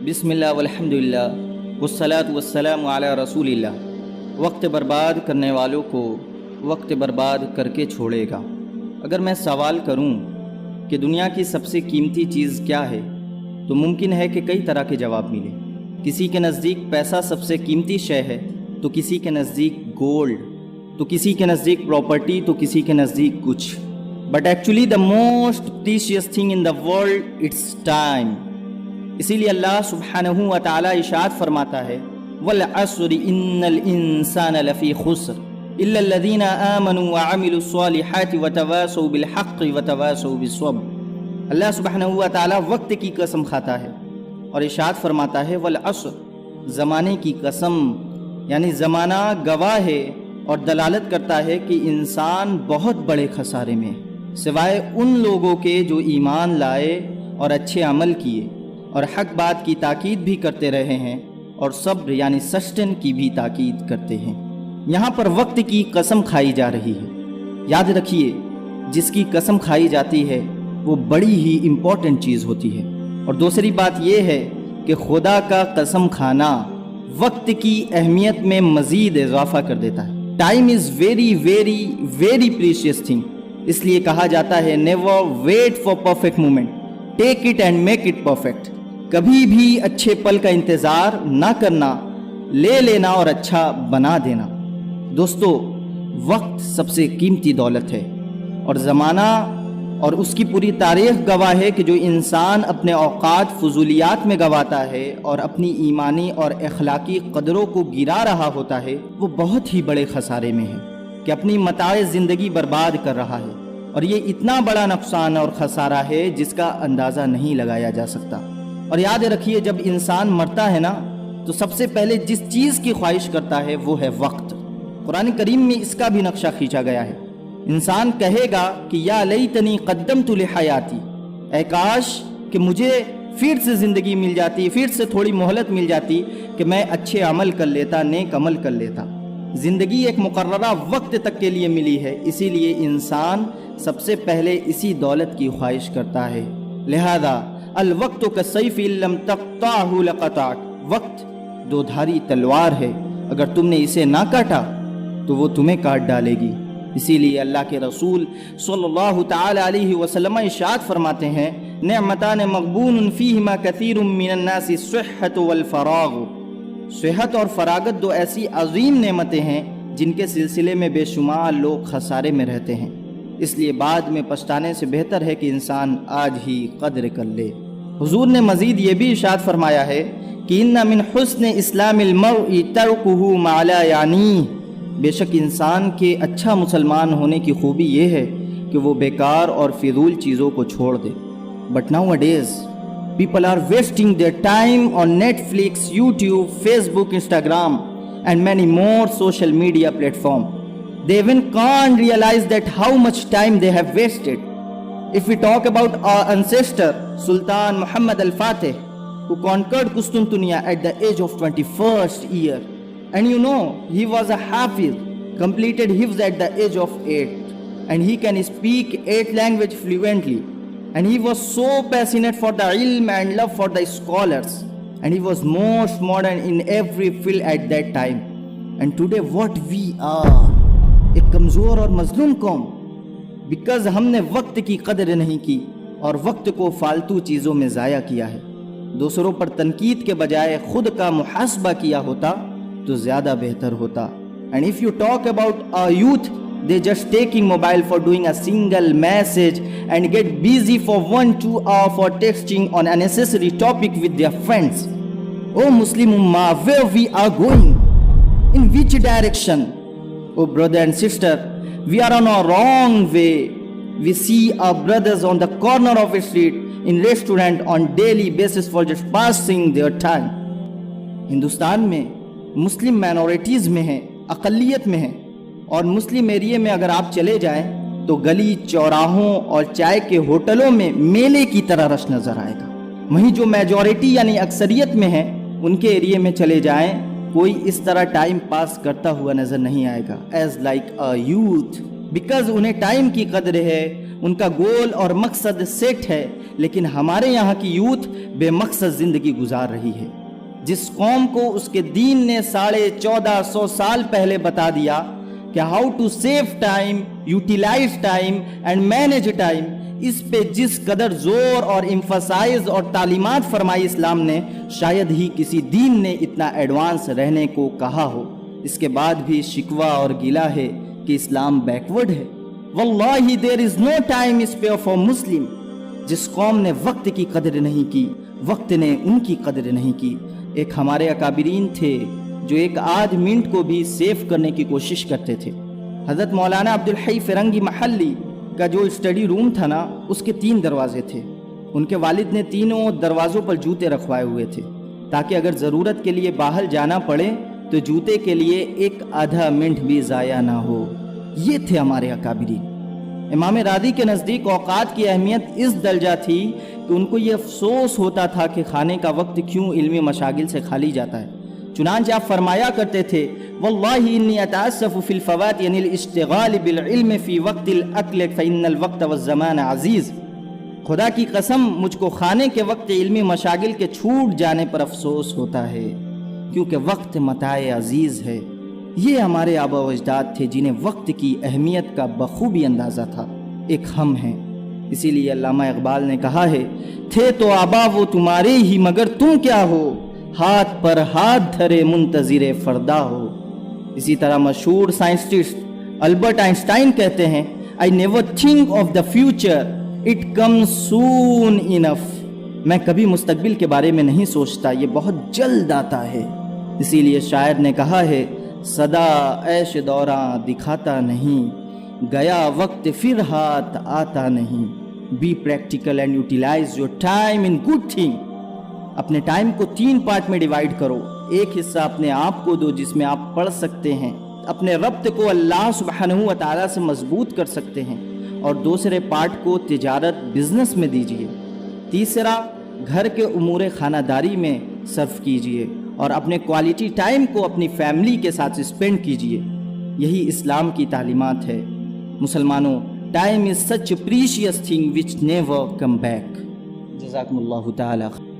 بسم اللہ والحمدللہ والصلاۃ والسلام علی رسول اللہ۔ وقت برباد کرنے والوں کو وقت برباد کر کے چھوڑے گا۔ اگر میں سوال کروں کہ دنیا کی سب سے قیمتی چیز کیا ہے تو ممکن ہے کہ کئی طرح کے جواب ملے۔ کسی کے نزدیک پیسہ سب سے قیمتی شے ہے، تو کسی کے نزدیک گولڈ، تو کسی کے نزدیک پراپرٹی، تو کسی کے نزدیک کچھ۔ But actually the most precious thing in the world it's time. اسی لیے اللہ سبحانہ و تعالی ارشاد فرماتا ہے والعصر ان الانسان لفی خسر الا الذین آمنوا وعملوا الصالحات وتواصوا بالحق وتواصوا بالصبر۔ اللہ سبحانہ و تعالی وقت کی قسم کھاتا ہے اور ارشاد فرماتا ہے والعصر، زمانے کی قسم، یعنی زمانہ گواہ ہے اور دلالت کرتا ہے کہ انسان بہت بڑے خسارے میں ہے، سوائے ان لوگوں کے جو ایمان لائے اور اچھے عمل کیے اور حق بات کی تاکید بھی کرتے رہے ہیں اور صبر یعنی سسٹن کی بھی تاکید کرتے ہیں۔ یہاں پر وقت کی قسم کھائی جا رہی ہے۔ یاد رکھیے، جس کی قسم کھائی جاتی ہے وہ بڑی ہی امپورٹنٹ چیز ہوتی ہے۔ اور دوسری بات یہ ہے کہ خدا کا قسم کھانا وقت کی اہمیت میں مزید اضافہ کر دیتا ہے۔ Time is very very very precious thing, اس لیے کہا جاتا ہے never wait for perfect moment, take it and make it perfect. کبھی بھی اچھے پل کا انتظار نہ کرنا، لے لینا اور اچھا بنا دینا۔ دوستو، وقت سب سے قیمتی دولت ہے اور زمانہ اور اس کی پوری تاریخ گواہ ہے کہ جو انسان اپنے اوقات فضولیات میں گواتا ہے اور اپنی ایمانی اور اخلاقی قدروں کو گرا رہا ہوتا ہے وہ بہت ہی بڑے خسارے میں ہے کہ اپنی متاع زندگی برباد کر رہا ہے، اور یہ اتنا بڑا نقصان اور خسارہ ہے جس کا اندازہ نہیں لگایا جا سکتا۔ اور یاد رکھیے، جب انسان مرتا ہے نا تو سب سے پہلے جس چیز کی خواہش کرتا ہے وہ ہے وقت۔ قرآن کریم میں اس کا بھی نقشہ کھینچا گیا ہے۔ انسان کہے گا کہ یا لیتنی قدمت لحیاتی، اے کاش کہ مجھے پھر سے زندگی مل جاتی، پھر سے تھوڑی مہلت مل جاتی کہ میں اچھے عمل کر لیتا، نیک عمل کر لیتا۔ زندگی ایک مقررہ وقت تک کے لیے ملی ہے، اسی لیے انسان سب سے پہلے اسی دولت کی خواہش کرتا ہے۔ لہذا الوقت کالسیف ان لم تقطعہ لقطعک، وقت دو دھاری تلوار ہے، اگر تم نے اسے نہ کاٹا تو وہ تمہیں کاٹ ڈالے گی۔ اسی لیے اللہ کے رسول صلی اللہ تعالی علیہ وسلم ارشاد فرماتے ہیں نعمتان مغبون فیہما کثیر من الناس الصحۃ والفراغ۔ صحت اور فراغت دو ایسی عظیم نعمتیں ہیں جن کے سلسلے میں بے شمار لوگ خسارے میں رہتے ہیں، اس لیے بعد میں پچھتانے سے بہتر ہے کہ انسان آج ہی قدر کر لے۔ حضور نے مزید یہ بھی ارشاد فرمایا ہے کہ ان من حسن اسلام المرء ترکہ ما لا یعنیہ، بے شک انسان کے اچھا مسلمان ہونے کی خوبی یہ ہے کہ وہ بیکار اور فضول چیزوں کو چھوڑ دے۔ But nowadays people are wasting their time on Netflix, YouTube, Facebook, Instagram and many more social media platforms. They even can't realize that how much time they have wasted. If we talk about our ancestor Sultan Muhammad al-Fatih, who conquered Qustantunia at the age of 21st year, and you know he was a Hafiz, completed Hifz at the age of 8, and he can speak 8 languages fluently. And he was so passionate for the ilm and love for the scholars, and he was most modern in every field at that time. And today what we are, ایک کمزور اور مظلوم قوم، because ہم نے وقت کی قدر نہیں کی اور وقت کو فالتو چیزوں میں ضائع کیا ہے۔ دوسروں پر تنقید کے بجائے خود کا محاسبہ کیا ہوتا تو زیادہ بہتر ہوتا۔ And if you talk about our youth, they just taking mobile for doing a single message and get busy for 1-2 hours for texting on unnecessary topic with their friends. Oh Muslim Ummah, where we are going? In which direction? Oh brother and sister, we are on a wrong way. We see our brothers on the corner of a street, in restaurant on daily basis for just passing their time. Hindustan میں مسلم minorities میں ہیں، اقلیت میں ہیں، اور مسلم ایریے میں اگر آپ چلے جائیں تو گلی چوراہوں اور چائے کے ہوٹلوں میں میلے کی طرح رش نظر آئے گا۔ وہیں جو میجورٹی یعنی اکثریت میں ہیں ان کے ایریے میں چلے جائیں، کوئی اس طرح ٹائم پاس کرتا ہوا نظر نہیں آئے گا as like a youth, because انہیں ٹائم کی قدر ہے، ان کا گول اور مقصد سیٹ ہے لیکن ہمارے یہاں کی یوتھ بے مقصد زندگی گزار رہی ہے۔ جس قوم کو اس کے دین نے 1450 سال پہلے بتا دیا کہ how to save time, utilize time and manage time, اس پہ جس قدر زور اور امفسائز اور تعلیمات فرمائی اسلام نے، شاید ہی کسی دین نے اتنا ایڈوانس رہنے کو کہا ہو۔ اس کے بعد بھی شکوہ اور گلہ ہے کہ اسلام بیکورڈ ہے۔ واللہ دیر از نو ٹائم اسپیئر فار مسلم۔ جس قوم نے وقت کی قدر نہیں کی، وقت نے ان کی قدر نہیں کی۔ ایک ہمارے اکابرین تھے جو ایک آدھ منٹ کو بھی سیو کرنے کی کوشش کرتے تھے۔ حضرت مولانا عبدالحی فرنگی محلی کا جو اسٹڈی روم تھا نا، اس کے 3 دروازے تھے۔ ان کے والد نے تینوں دروازوں پر جوتے رکھوائے ہوئے تھے تاکہ اگر ضرورت کے لیے باہر جانا پڑے تو جوتے کے لیے ایک آدھا منٹ بھی ضائع نہ ہو۔ یہ تھے ہمارے اکابرین۔ امام راضی کے نزدیک اوقات کی اہمیت اس درجہ تھی کہ ان کو یہ افسوس ہوتا تھا کہ کھانے کا وقت کیوں علمی مشاغل سے خالی جاتا ہے۔ چنانچہ آپ فرمایا کرتے تھے، واللہ انی اتاسف فی الفوات یعنی الاشتغال بالعلم فی وقت الاکل فإن الوقت والزمان عزیز۔ خدا کی قسم مجھ کو کھانے کے وقت علمی مشاغل کے چھوٹ جانے پر افسوس ہوتا ہے، کیونکہ وقت متاع عزیز ہے۔ یہ ہمارے آبا و اجداد تھے جنہیں وقت کی اہمیت کا بخوبی اندازہ تھا۔ ایک ہم ہیں۔ اسی لیے علامہ اقبال نے کہا ہے، تھے تو آبا وہ تمہارے ہی مگر تم کیا ہو، ہاتھ پر ہاتھ دھرے منتظر فردا ہو۔ اسی طرح مشہور سائنسٹسٹ البرٹ آئنسٹائن کہتے ہیں، I never think of the future, it comes soon enough۔ میں کبھی مستقبل کے بارے میں نہیں سوچتا، یہ بہت جلد آتا ہے۔ اسی لیے شاعر نے کہا ہے، صدا عیش دوراں دکھاتا نہیں، گیا وقت پھر ہاتھ آتا نہیں۔ Be practical and utilize your time in good thing۔ اپنے ٹائم کو 3 پارٹ میں ڈیوائیڈ کرو۔ ایک حصہ اپنے آپ کو دو جس میں آپ پڑھ سکتے ہیں، اپنے ربط کو اللہ سبحانہ و تعالیٰ سے مضبوط کر سکتے ہیں، اور دوسرے پارٹ کو تجارت بزنس میں دیجیے۔ تیسرا گھر کے امور خانہ داری میں صرف کیجیے، اور اپنے کوالٹی ٹائم کو اپنی فیملی کے ساتھ اسپینڈ کیجیے۔ یہی اسلام کی تعلیمات ہے۔ مسلمانوں، time is such precious thing which never come back. جزاکم اللہ تعالی۔